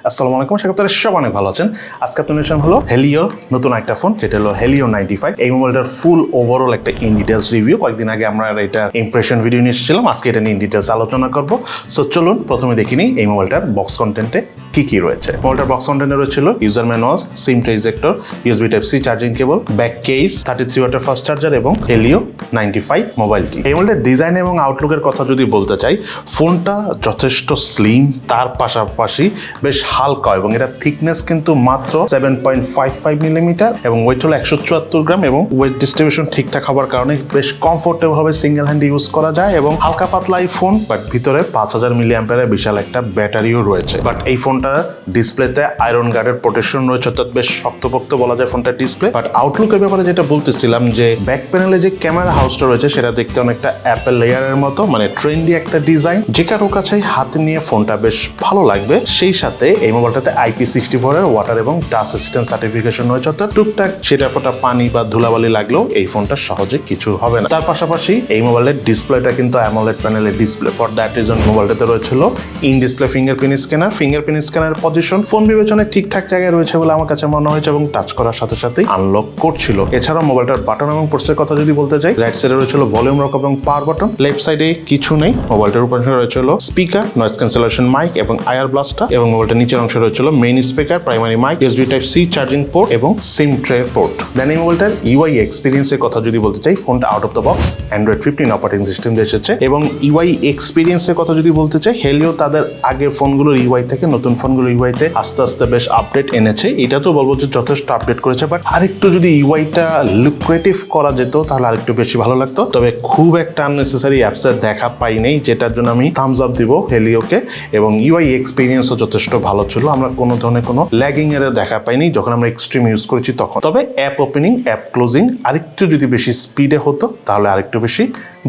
আসসালামু আলাইকুম, আশা করি আপনারা সব অনেক ভালো আছেন। আজকে আপনাদের নিয়ে হলো হেলিওর নতুন একটা ফোন, যেটা হলো হেলিও 95। এই মোবাইলটার ফুল ওভারঅল একটা ইন ডিটেলস রিভিউ। কয়েকদিন আগে আমরা এটা ইমপ্রেশন ভিডিও নিয়ে এসেছিলাম, আজকে এটা নিয়ে ইন ডিটেলস আলোচনা করব। সো চলুন প্রথমে দেখে নিই এই মোবাইলটার বক্স কন্টেন্টে কি কি রয়েছে। মোবাইলটার বক্স কন্টেন্টে রয়েছিল user manual, SIM tray ejector, USB type C charging cable, back case, 33 ওয়াটের ফাস্ট চার্জার এবং হেলিও 95 মোবাইলটি। এই মোবাইলটার ডিজাইন এবং আউটলুকের কথা যদি বলতে চাই, ফোনটা যথেষ্ট স্লিম, তার পাশাপাশি বেশ হালকা এবং এটা থিকনেস কিন্তু মাত্র 7.55 মিলিমিটার এবং ওয়েট হলো 174 গ্রাম এবং ওয়েট ডিস্ট্রিবিউশন ঠিকঠাক হওয়ার কারণে বেশ কমফোর্টেবল ভাবে সিঙ্গেল হ্যান্ড ইউজ করা যায় এবং হালকা পাতলা এই ফোন, বাট ভিতরে 5000 মিলি অ্যাম্পিয়ারের বিশাল একটা ব্যাটারিও রয়েছে। বাট এই ফোনটা ডিসপ্লেতে আয়রন গার্ডের প্রোটেকশন রয়েছে, অর্থাৎ বেশ শক্তপোক্ত বলা যায় ফোনটার ডিসপ্লে। বাট আউটলুকের ব্যাপারে যেটা বলতেছিলাম, যে ব্যাক প্যানেলে যে ক্যামেরা হাউসটা রয়েছে সেটা দেখতে অনেকটা অ্যাপেল লেয়ারের মতো, মানে ট্রেন্ডি একটা ডিজাইন, যে কারো কাছেই হাতে নিয়ে ফোনটা বেশ ভালো লাগবে। সেই সাথে এই মোবাইলটাতে IP64 এর ওয়াটার এবং ডাস্ট রেসিস্ট্যান্ট সার্টিফিকেশন রয়েছে, অর্থাৎ টুকটাক ছিটা ফোটা পানি বা ধুলাবালি লাগলেও এই ফোনটা সহজে কিছু হবে না। তার পাশাপাশি এই মোবাইলের ডিসপ্লেটা কিন্তু অ্যামোলেড প্যানেলের ডিসপ্লে। ফর দ্যাট রিজন মোবাইলটাতে রয়েছিল in display fingerprint scanner. Fingerprint স্ক্যানারের পজিশন ফোন বিবেচনায় ঠিকঠাক জায়গায় রয়েছে বলে আমার কাছে মনে হয়েছে এবং টাচ করার সাথে সাথেই আনলক করছিল। এছাড়াও মোবাইলটার বাটন এবং পোর্টসের কথা যদি বলতে চাই, রাইট সাইডে রয়েছিল ভলিউম রক এবং পাওয়ার বাটন, লেফট সাইডে কিছু নেই। মোবাইলটার উপরে রয়েছিল স্পিকার, নয়েজ ক্যান্সেলেশন মাইক এবং আয়ার ব্লাস্টার, এবং মোবাইলটার নিচের অংশে রয়েছিল main speaker, primary mic, USB type C charging port এবং সিম ট্রে পোর্ট। দেন এই মোবাইলটার ইউআই এক্সপিরিয়েন্সের কথা যদি বলতে চাই, ফোনটা out of the box Android 15 operating system দিয়ে এসেছে। এবং ইউআই এক্সপিরিয়েন্সের কথা যদি বলতে চাই, হেলিও তাদের আগের ফোনগুলোর ইউআই থেকে নতুন ফোনগুলোর ইউআইতে আস্তে আস্তে বেশ আপডেট এনেছে। এটা তো বলবো যে যথেষ্ট আপডেট করেছে, বাট আরেকটু যদি ইউআইটা লুক্রেটিভ করা যেত তাহলে আরেকটু বেশি ভালো লাগতো। তবে খুব একটা আননেসেসারি অ্যাপসের দেখা পাই নেই, যেটার জন্য আমি থামস আপ দিব হেলিওকে। এবং ইউআই এক্সপিরিয়েন্সও যথেষ্ট ভালো ছিল, আমরা কোনো ধরনের কোনো ল্যাগিং এর দেখা পাইনি যখন আমরা এক্সট্রিম ইউজ করেছি তখন। তবে অ্যাপ ওপেনিং, অ্যাপ ক্লোজিং আরেকটু যদি বেশি স্পিডে হতো তাহলে আরেকটু বেশি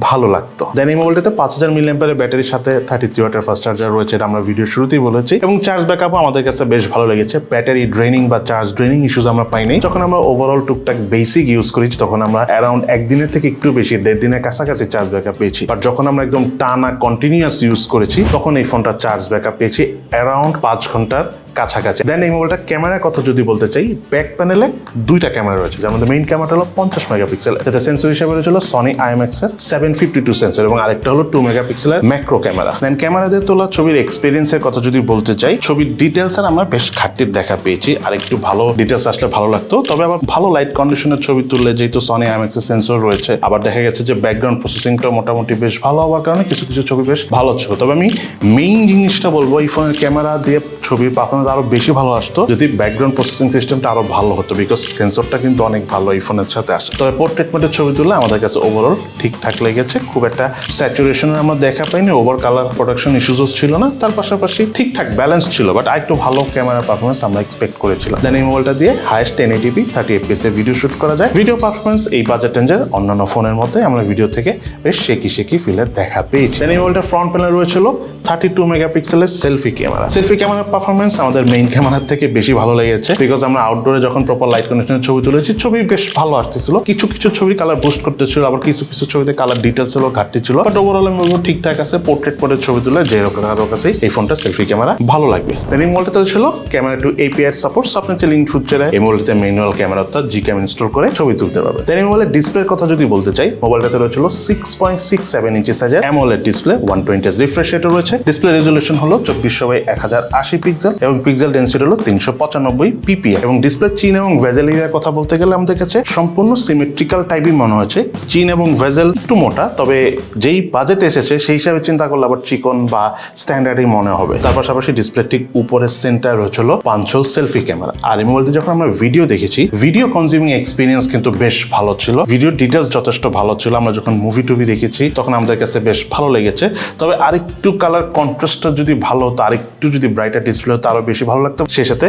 ভালো লাগতো। দেন এই মোবাইলটাতে 5000 মিলি অ্যাম্পিয়ারের ব্যাটারির সাথে 33 ওয়াটের ফাস্ট চার্জার রয়েছে, এটা আমরা ভিডিও শুরুতেই বলেছি। এবং চার্জ ব্যাকআপও আমাদের কাছে বেশ ভালো লেগেছে। ব্যাটারি ড্রেনিং বা চার্জ ড্রেনিং ইস্যুস আমরা পাইনি। যখন আমরা ওভারঅল টুকটাক বেসিক ইউজ করেছি তখন আমরা অ্যারাউন্ড একদিনের থেকে একটু বেশি 1.5 দিনের কাছাকাছি চার্জ ব্যাকআপ পেয়েছি। বাট যখন আমরা একদম টানা কন্টিনিউয়াস ইউজ করেছি তখন এই ফোনটার চার্জ ব্যাকআপ পেয়েছি অ্যারাউন্ড 5 ঘন্টার কাছাকাছি। দেন এই মোবাইলটা ক্যামেরার কথা যদি বলতে চাই, ব্যাক প্যানেলে দুইটা ক্যামেরা রয়েছে, যার মধ্যে মেইন ক্যামেরাটা হলো 50 মেগাপিক্সেল, যেটা সেন্সর হিসেবে রয়েছিল সনি IMX এর 752 সেন্সর, এবং আরেকটা হলো 2 মেগাপিক্সেলের ম্যাক্রো ক্যামেরা। দেন ক্যামেরা দিয়ে তোলা ছবির এক্সপিরিয়েন্সের কথা যদি বলতে চাই, ছবির ডিটেলস এর আমরা বেশ ঘাটতির দেখা পেয়েছি, আর একটু ভালো ডিটেলস আসলে ভালো লাগতো। তবে আবার ভালো লাইট কন্ডিশনের ছবি তুললে যেহেতু সনি IMX এর সেন্সর রয়েছে, আবার দেখা গেছে যে ব্যাকগ্রাউন্ড প্রসেসিংটা মোটামুটি বেশ ভালো হওয়ার কারণে কিছু কিছু ছবি বেশ ভালো ছিল। তবে আমি মেইন জিনিসটা বলবো, এই ফোনের ক্যামেরা দিয়ে ছবির পারফরমেন্স আরো বেশি ভালো আসতো যদি ব্যাকগ্রাউন্ড প্রসেসিং সিস্টেমটা আরো ভালো হতো, বিকজ সেন্সরটা কিন্তু অনেক ভালো এই ফোনের সাথে আসে। তবে পোর্ট্রেট মোডে ছবি তুললে আমাদের কাছে ওভারঅল ঠিকঠাক লেগেছে, খুব একটা স্যাচুরেশনের আমরা দেখা পাইনি, ওভার কালার প্রোডাকশন ইস্যুসও ছিল না, তার পাশাপাশি ঠিকঠাক ব্যালেন্স ছিল। বাট আরেকটু ভালো ক্যামেরা পারফরমেন্স আমরা এক্সপেক্ট করেছিলাম। দেন এই মোবাইলটা দিয়ে হাইয়েস্ট 1080p 30 fps এর ভিডিও শুট করা যায়। ভিডিও পারফরমেন্স এই বাজেট রেঞ্জের অন্যান্য ফোনের মধ্যে আমরা ভিডিও থেকে বেশ শেকি ফিলের দেখা পেয়েছি। দেন এই মোবাইলটার ফ্রন্ট প্যানেল রয়েছিল 32 মেগাপিক্সেলের সেলফি ক্যামেরা। সেলফি ক্যামেরার পারফরমেন্স আমাদের মেইন ক্যামেরার থেকে বেশি ভালো লেগেছে, বিকজ আমরা আউটডোরে যখন প্রপার লাইট কন্ডিশনের ছবি তুলেছি ছবি বেশ ভালো আসতেছিল। কিছু কিছু ছবি কালার বুস্ট করতেছিল, আবার কিছু কিছু ছবিতে কালার ডিটেলস এর ঘাটতি ছিল, বাট ওভারঅল আমি বলবো ঠিকঠাক আছে। পোর্ট্রেট মোডের ছবি তুলে যে কারোর কাছে এই ফোনটা সেলফি ক্যামেরা ভালো লাগবে। দেন এই মোবাইলটাতে ছিল ক্যামেরা টু API সাপোর্ট, আপনি চাইলে ইন ফিউচারে এই মোবাইলটাতে ম্যানুয়াল ক্যামেরা অর্থাৎ Gcam ইনস্টল করে ছবি তুলতে পারবে। দেন এই মোবাইলের ডিসপ্লের কথা যদি বলতে চাই, মোবাইলটাতে রয়েছিল 6.67 ইঞ্চি সাইজের অ্যামোলেড ডিসপ্লে, 120 রিফ্রেশ রেট রয়েছে। ডিসপ্লে রেজোলিউশন হলো 2400x1080 পিক্সেল এবং পিক্সেল ডেনসিটি হলো 395 ppi। এবং ডিসপ্লে চিন এবং ভেজেল এরিয়ার কথা বলতে গেলে আমাদের কাছে সম্পূর্ণ সিমেট্রিক্যাল টাইপই মনে হয়েছে। চিন এবং ভেজেল একটু মোটা, তবে যেই বাজেট এসেছে সেই হিসাবে চিন্তা করলে আবার চিকন বা স্ট্যান্ডার্ডই মনে হবে। তার পাশাপাশি ডিসপ্লে ঠিক উপরের সেন্টার হচ্ছিল পাঞ্চল সেলফি ক্যামেরা। আর এই মোবাইলতে যখন আমরা ভিডিও দেখেছি, ভিডিও কনজিউমিং এক্সপিরিয়েন্স কিন্তু বেশ ভালো ছিল, ভিডিও ডিটেলস যথেষ্ট ভালো ছিল। আমরা যখন মুভি টুভি দেখেছি তখন আমাদের কাছে বেশ ভালো লেগেছে। তবে আরেকটু কালার কন্ট্রাস্টটা যদি ভালো হতো, আরেকটু যদি ব্রাইটার ডিসপ্লে হতো আরো বেশি ভালো লাগতো। সেই সাথে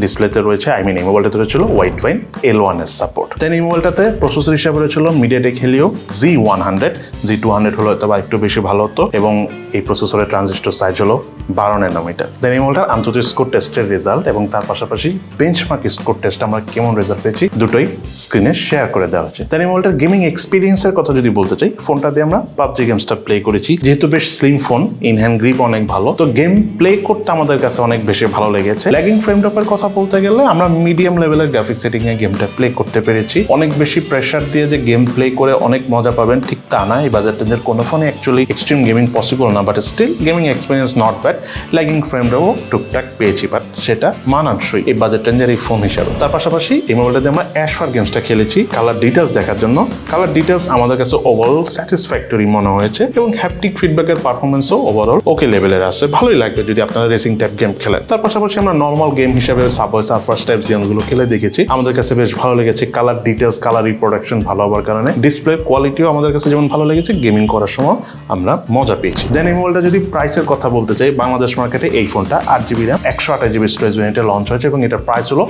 ডিসপ্লেতে রয়েছে এই মোবাইলটাতে রয়েছিল ওয়াইড ভাইন L1 এর সাপোর্ট। দেন এই মোবাইলটাতে প্রসেসর হিসাবে রয়েছিল মিডিয়াটেক হেলিও Z100, Z200 হলো হয়তো বা একটু বেশি ভালো হতো, এবং এই প্রসেসরের ট্রানজিস্টর সাইজ হলো 12 ন্যানোমিটার। দেন এই মোবাইলটার আন্তর্জাতিক স্কোর টেস্টের রেজাল্ট এবং তার পাশাপাশি বেঞ্চমার্ক স্কোর টেস্ট আমরা কেমন রেজাল্ট পেয়েছি দুটোই স্ক্রিনে শেয়ার করে দেওয়া হচ্ছে। দেন এই মোবাইলটার গেমিং এক্সপিরিয়েন্সের কথা যদি বলতে চাই, ফোনটা দিয়ে আমরা পাবজি গেমসটা প্লে করেছি, যেহেতু বেশ slim phone, in hand grip অনেক ভালো, তো গেম প্লে করতে আমাদের কাছে অনেক বেশি ভালো লেগেছে। ল্যাগিং ফ্রেম ড্রপের কথা বলতে গেলে আমরা মিডিয়াম লেভেলের গ্রাফিক সেটিং এ গেমটা প্লে করতে পেরেছি। অনেক বেশি প্রেসার দিয়ে যে গেম প্লে করে অনেক মজা পাবেন ঠিক তা না, এই বাজেট রেঞ্জের কোনো ফোনে অ্যাকচুয়ালি এক্সট্রিম গেমিং পসিবল না, but still gaming experience not bad. Lagging frame ড্রপও টুকটাক পেয়েছি, বাট সেটা মানানসই এই বাজেট রেঞ্জের এই ফোন হিসাবে। তার পাশাপাশি এই মোবাইলটাতে আমরা অ্যাশফার গেমসটা খেলেছি কালার ডিটেলস দেখার জন্য। কালার ডিটেলস আমাদের কাছে ওভারঅল স্যাটিসফ্যাক্টরি মনে হয়েছে, এবং হ্যাপটিক ফিডব্যাকের পারফরমেন্সও ওভারঅল ওকে লেভেলের আছে, ভালোই লাগবে যদি আপনারা রেসিং টাইপ গেম খেলেন। তার পাশাপাশি আমরা নর্মাল গেম হিসেবে সাবওয়ে সার্ফার্স টাইপ গেমগুলো খেলে দেখেছি, আমাদের কাছে বেশ ভালো লেগেছে। কালার ডিটেলস, কালার রিপ্রোডাকশন ভালো হওয়ার কারণে ডিসপ্লে কোয়ালিটিও আমাদের কাছে যেমন ভালো লেগেছে, গেমিং করার সময় আমরা মজা পেয়েছি। দেন এই মোবাইলটা যদি প্রাইসের কথা বলতে চাই, বাংলাদেশ মার্কেটে এই ফোনটা 8GB RAM 128GB storage ভেরিয়েন্টে launch হয়েছে, এবং এটার প্রাইস হলো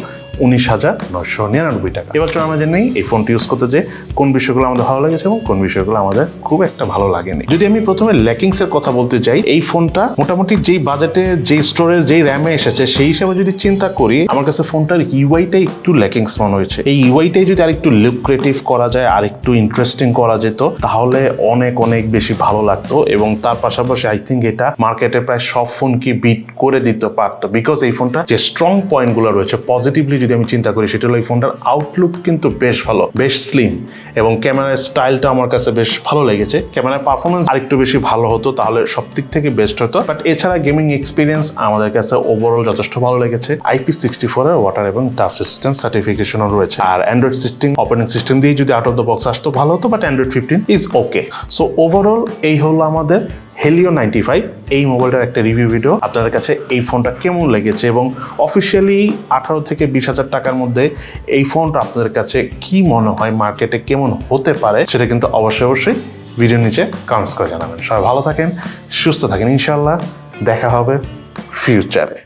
19,999 টাকা। এবার চলো আমরা জেনে এই ফোনটি ইউজ করতে যে কোন বিষয়গুলো আমাদের ভালো লেগেছে এবং কোন বিষয়গুলো আমাদের খুব একটা ভালো লাগেনি। যদি আমি প্রথমে ল্যাকিংস এর কথা বলতে যাই, এই ফোনটা মোটামুটি যেই বাজেটে, যেই স্টোরেজ, যেই র্যামে এসেছে সেই হিসাবে যদি চিন্তা করি, আমার কাছে ফোনটার ইউআইটাই একটু ল্যাকিংস মনে হয়েছে। এই ইউআইটাই যদি আরেকটু লুক্রেটিভ করা যায়, আর একটু ইন্টারেস্টিং করা যেত, তাহলে অনেক অনেক বেশি ভালো লাগতো, এবং তার পাশাপাশি আই থিঙ্ক এটা মার্কেটে প্রায় সব ফোনকে বিট করে দিতে পারতো, বিকজ এই ফোনটা যে স্ট্রং পয়েন্টগুলো রয়েছে পজিটিভলি যদি আমি চিন্তা করি, সেটা হলো এই ফোনটার আউটলুক কিন্তু বেশ ভালো, বেশ স্লিম, এবং ক্যামেরার স্টাইলটা আমার কাছে বেশ ভালো লেগেছে। ক্যামেরার পারফরমেন্স আরেকটু বেশি ভালো হতো, তাহলে সব দিক থেকে বেস্ট হতো, বাট এছাড়া গেমিং এক্সপিরিয়েন্স আমাদের কাছে ওভারঅল যথেষ্ট ভালো লেগেছে। IP64 এর ওয়াটার এবং টাচ রেজিস্ট্যান্স সার্টিফিকেশনও রয়েছে, আর অ্যান্ড্রয়েড অপারেটিং সিস্টেম দিয়ে যদি আউট অফ দ্য বক্স আসতো ভালো হতো, but Android 15 is okay. So overall এই হলো আমাদের Helio 95 এই মোবাইলটার একটা রিভিউ ভিডিও। আপনাদের কাছে এই ফোনটা কেমন লেগেছে, এবং অফিসিয়ালি 18 থেকে 20,000 টাকার মধ্যে এই ফোনটা আপনাদের কাছে কি মনে হয়, মার্কেটে কেমন হতে পারে, সেটা কিন্তু অবশ্যই ভিডিও নিচে কমেন্টস করে জানাবেন। সবাই ভালো থাকেন, সুস্থ থাকেন, ইনশাল্লাহ দেখা হবে ফিউচারে।